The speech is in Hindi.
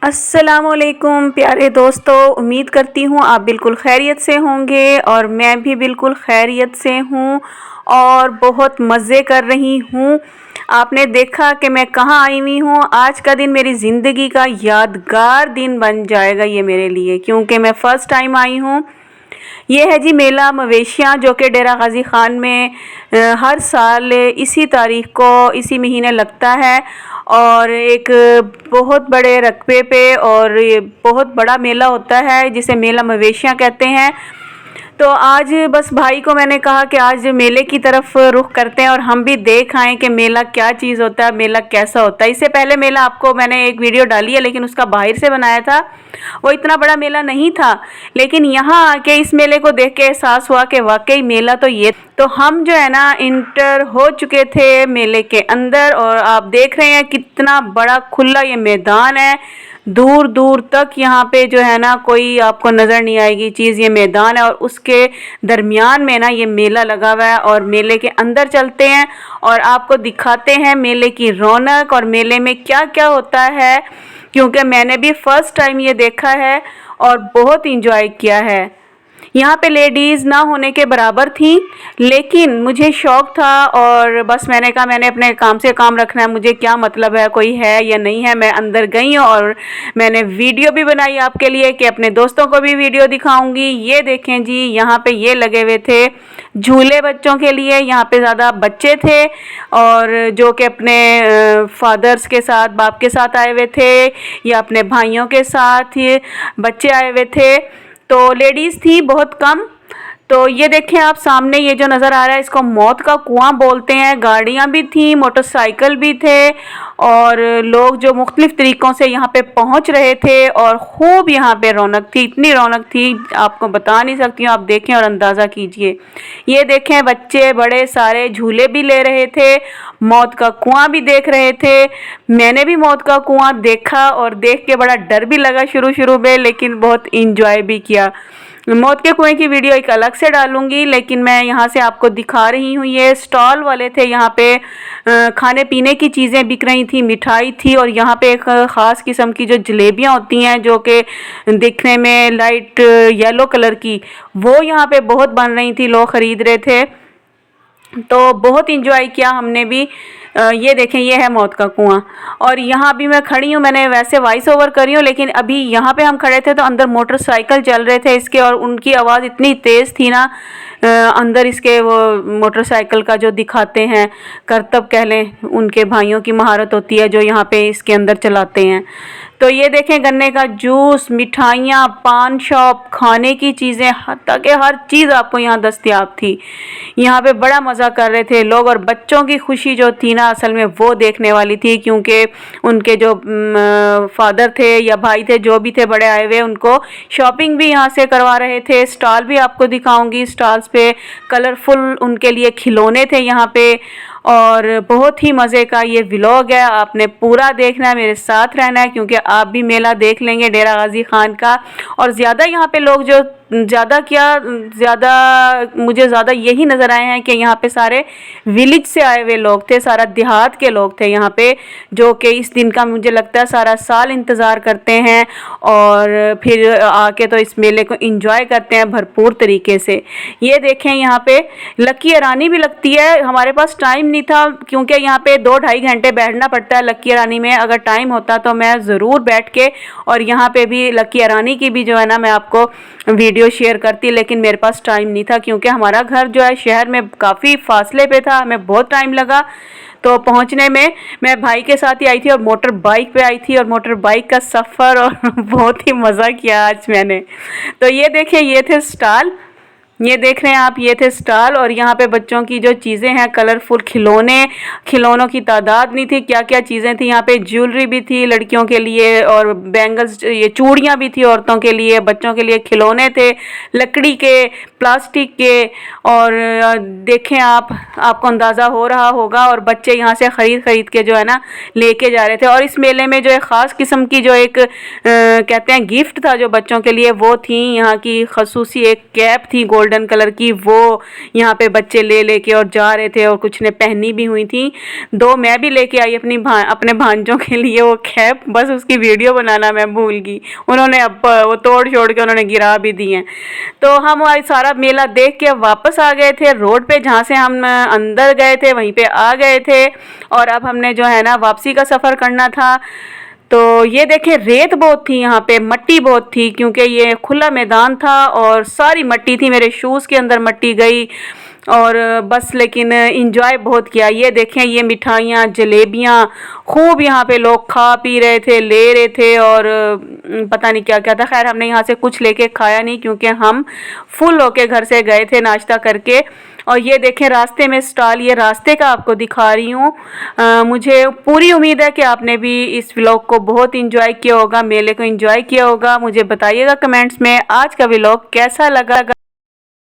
अस्सलामुअलैकुम प्यारे दोस्तों, उम्मीद करती हूँ आप बिल्कुल खैरियत से होंगे और मैं भी बिल्कुल खैरियत से हूँ और बहुत मज़े कर रही हूँ। आपने देखा कि मैं कहाँ आई हुई हूँ। आज का दिन मेरी ज़िंदगी का यादगार दिन बन जाएगा ये मेरे लिए, क्योंकि मैं फ़र्स्ट टाइम आई हूँ। ये है जी मेला मवेशियाँ, जो कि डेरा गाज़ी ख़ान में हर साल इसी तारीख़ को इसी महीने लगता है और एक बहुत बड़े रकबे पे और ये बहुत बड़ा मेला होता है जिसे मेला मवेशियाँ कहते हैं। तो आज बस भाई को मैंने कहा कि आज मेले की तरफ रुख करते हैं और हम भी देख आएँ कि मेला क्या चीज़ होता है, मेला कैसा होता है। इससे पहले मेला आपको मैंने एक वीडियो डाली है, लेकिन उसका बाहर से बनाया था, वो इतना बड़ा मेला नहीं था। लेकिन यहाँ आके इस मेले को देख के एहसास हुआ कि वाकई मेला तो ये। तो हम जो है ना इंटर हो चुके थे मेले के अंदर और आप देख रहे हैं कितना बड़ा खुला ये मैदान है। दूर दूर तक यहाँ पे जो है ना कोई आपको नज़र नहीं आएगी चीज़, ये मैदान है और उसके दरमियान में ना ये मेला लगा हुआ है। और मेले के अंदर चलते हैं और आपको दिखाते हैं मेले की रौनक और मेले में क्या क्या होता है, क्योंकि मैंने भी फ़र्स्ट टाइम ये देखा है और बहुत इंजॉय किया है। यहाँ पे लेडीज़ ना होने के बराबर थी, लेकिन मुझे शौक़ था और बस मैंने कहा मैंने अपने काम से काम रखना है, मुझे क्या मतलब है कोई है या नहीं है। मैं अंदर गई और मैंने वीडियो भी बनाई आपके लिए कि अपने दोस्तों को भी वीडियो दिखाऊंगी। ये देखें जी, यहाँ पे ये लगे हुए थे झूले बच्चों के लिए। यहाँ पे ज़्यादा बच्चे थे और जो कि अपने फादर्स के साथ, बाप के साथ आए हुए थे या अपने भाइयों के साथ ही बच्चे आए हुए थे। तो लेडीज़ थी बहुत कम। तो ये देखें आप सामने ये जो नज़र आ रहा है, इसको मौत का कुआं बोलते हैं। गाड़ियाँ भी थी, मोटरसाइकिल भी थे और लोग जो मुख्तलिफ़ तरीक़ों से यहाँ पे पहुँच रहे थे और ख़ूब यहाँ पे रौनक थी। इतनी रौनक थी आपको बता नहीं सकती हूँ, आप देखें और अंदाज़ा कीजिए। ये देखें बच्चे बड़े सारे झूले भी ले रहे थे, मौत का कुआं भी देख रहे थे। मैंने भी मौत का कुआं देखा और देख के बड़ा डर भी लगा शुरू में, लेकिन बहुत इंजॉय भी किया। मौत के कुएं की वीडियो एक अलग से डालूंगी, लेकिन मैं यहाँ से आपको दिखा रही हूँ। ये स्टॉल वाले थे, यहाँ पे खाने पीने की चीज़ें बिक रही थी, मिठाई थी और यहाँ पे एक ख़ास किस्म की जो जलेबियाँ होती हैं जो कि दिखने में लाइट येलो कलर की, वो यहाँ पे बहुत बन रही थी, लोग ख़रीद रहे थे। तो बहुत इंजॉय किया हमने भी। ये देखें, ये है मौत का कुआं और यहाँ अभी मैं खड़ी हूँ। मैंने वैसे वॉइस ओवर करी हूँ, लेकिन अभी यहाँ पे हम खड़े थे तो अंदर मोटरसाइकिल चल रहे थे इसके और उनकी आवाज़ इतनी तेज़ थी ना। अंदर इसके वो मोटरसाइकिल का जो दिखाते हैं करतब कह लें, उनके भाइयों की महारत होती है जो यहाँ पे इसके अंदर चलाते हैं। तो ये देखें गन्ने का जूस, मिठाइयाँ, पान शॉप, खाने की चीज़ें, हत्ता कि हर चीज़ आपको यहाँ दस्तयाब थी। यहाँ पे बड़ा मज़ा कर रहे थे लोग और बच्चों की खुशी जो थी ना असल में वो देखने वाली थी, क्योंकि उनके जो फादर थे या भाई थे जो भी थे बड़े आए हुए, उनको शॉपिंग भी यहाँ से करवा रहे थे। स्टॉल भी आपको दिखाऊंगी, स्टॉल्स पे कलरफुल उनके लिए खिलौने थे यहाँ पे और बहुत ही मज़े का ये व्लॉग है। आपने पूरा देखना है, मेरे साथ रहना है, क्योंकि आप भी मेला देख लेंगे डेरा गाज़ी ख़ान का। और ज़्यादा यहाँ पे लोग जो मुझे ज़्यादा यही नज़र आए हैं कि यहाँ पे सारे विलेज से आए हुए लोग थे, सारा देहात के लोग थे यहाँ पे, जो कि इस दिन का मुझे लगता है सारा साल इंतज़ार करते हैं और फिर आके तो इस मेले को एंजॉय करते हैं भरपूर तरीके से। ये देखें यहाँ पे लक्की रानी भी लगती है। हमारे पास टाइम नहीं था क्योंकि यहाँ पे 2-2.5 घंटे बैठना पड़ता है लक्की रानी में। अगर टाइम होता तो मैं ज़रूर बैठ के और यहाँ पे भी लक्की रानी की भी जो है ना मैं आपको वीडियो शेयर करती, लेकिन मेरे पास टाइम नहीं था क्योंकि हमारा घर जो है शहर में काफ़ी फासले पे था, हमें बहुत टाइम लगा। तो पहुंचने में मैं भाई के साथ ही आई थी और मोटर बाइक पे आई थी और मोटर बाइक का सफ़र और बहुत ही मज़ा किया आज मैंने। तो ये देखिए, ये थे स्टॉल, ये देख रहे हैं आप, ये थे स्टॉल और यहाँ पे बच्चों की जो चीज़ें हैं कलरफुल खिलौनों की तादाद नहीं थी, क्या क्या चीज़ें थी यहाँ पे। ज्वेलरी भी थी लड़कियों के लिए और बैंगल्स, ये चूड़ियाँ भी थी औरतों के लिए, बच्चों के लिए खिलौने थे लकड़ी के, प्लास्टिक के। और देखें आपको अंदाज़ा हो रहा होगा और बच्चे यहाँ से ख़रीद के जो है ना लेके जा रहे थे। और इस मेले में जो एक ख़ास किस्म की जो एक कहते हैं गिफ्ट था जो बच्चों के लिए, वो थी यहाँ की खसूसी एक कैप थी गोल्डन गोल्डन कलर की, वो यहाँ पे बच्चे ले लेके और जा रहे थे और कुछ ने पहनी भी हुई थी। 2 मैं भी लेके आई अपने भांजों के लिए वो कैप, बस उसकी वीडियो बनाना मैं भूल गई। उन्होंने अब वो तोड़ छोड़ के उन्होंने गिरा भी दी हैं। तो हम वही सारा मेला देख के वापस आ गए थे रोड पे, जहाँ से हम अंदर गए थे वहीं पे आ गए थे। और अब हमने जो है ना वापसी का सफ़र करना था। तो ये देखें, रेत बहुत थी यहाँ पे, मट्टी बहुत थी, क्योंकि ये खुला मैदान था और सारी मट्टी थी, मेरे शूज़ के अंदर मट्टी गई। और बस लेकिन इंजॉय बहुत किया। ये देखें, ये मिठाइयाँ, जलेबियाँ खूब यहाँ पे लोग खा पी रहे थे, ले रहे थे, और पता नहीं क्या क्या था। खैर हमने यहाँ से कुछ लेके खाया नहीं, क्योंकि हम फुल होके घर से गए थे नाश्ता करके। और ये देखें रास्ते में स्टॉल, ये रास्ते का आपको दिखा रही हूँ। मुझे पूरी उम्मीद है कि आपने भी इस व्लॉग को बहुत इंजॉय किया होगा, मेले को इंजॉय किया होगा। मुझे बताइएगा कमेंट्स में आज का व्लॉग कैसा लगा।